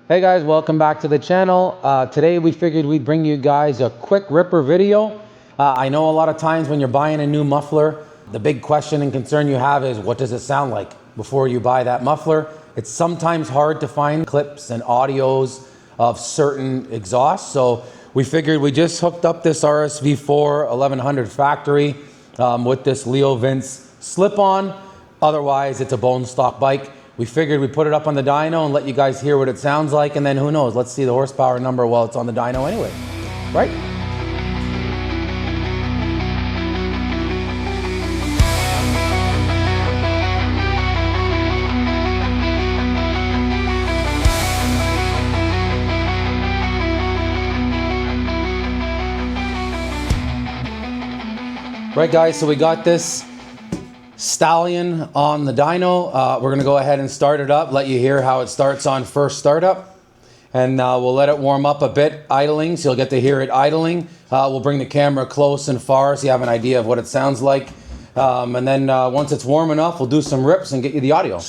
Hey guys, welcome back to the channel. Today we figured we'd bring you guys a quick ripper video. I know a lot of times when you're buying a new muffler, the big question and concern you have is what does it sound like before you buy that muffler? It's sometimes hard to find clips and audios of certain exhausts. So we figured we just hooked up this RSV4 1100 Factory with this Leo Vince slip-on. Otherwise, it's a bone stock bike. We figured we'd put it up on the dyno and let you guys hear what it sounds like, and then who knows, let's see the horsepower number while it's on the dyno anyway, right? Right guys, so we got this Stallion on the dyno. We're gonna go ahead and start it up, let you hear how it starts on first startup, and we'll let it warm up a bit idling, so you'll get to hear it idling. We'll bring the camera close and far so you have an idea of what it sounds like, and then once it's warm enough, we'll do some rips and get you the audio.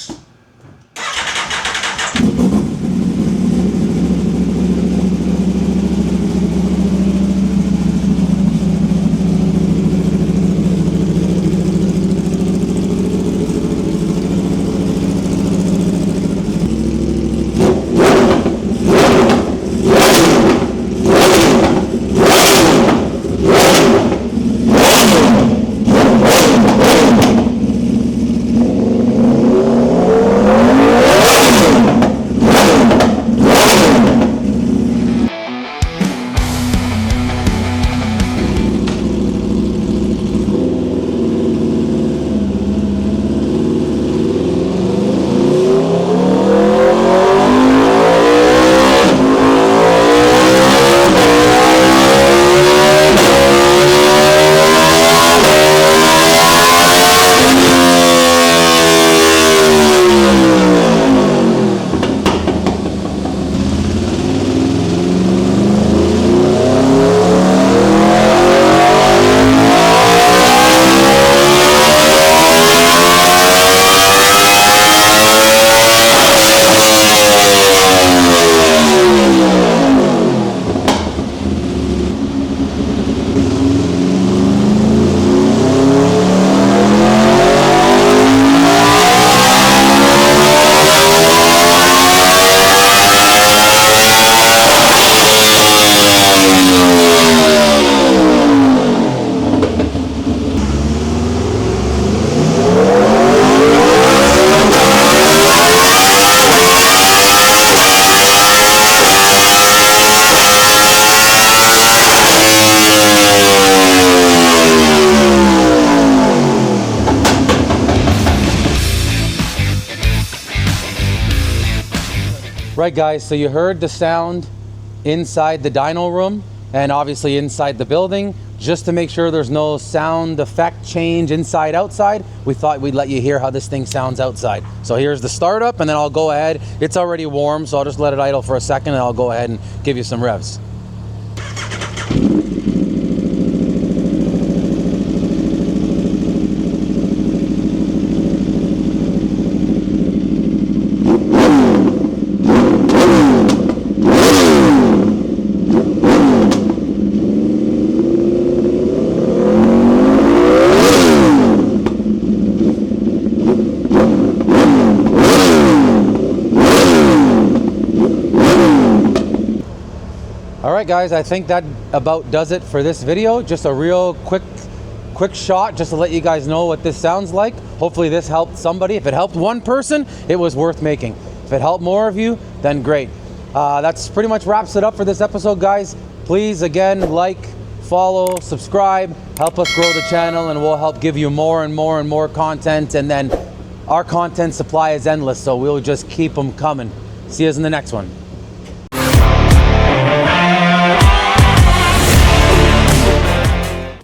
Right guys, so you heard the sound inside the dyno room and obviously inside the building. Just to make sure there's no sound effect change inside outside, we thought we'd let you hear how this thing sounds outside. So here's the startup, and then I'll go ahead. It's already warm, so I'll just let it idle for a second and I'll go ahead and give you some revs. All right guys, I think that about does it for this video. Just a real quick shot just to let you guys know what this sounds like. Hopefully this helped somebody. If it helped one person, it was worth making. If it helped more of you, then great. That's pretty much wraps it up for this episode, guys. Please, again, like, follow, subscribe, help us grow the channel, and we'll help give you more and more and more content. And then our content supply is endless, so we'll just keep them coming. See you in the next one.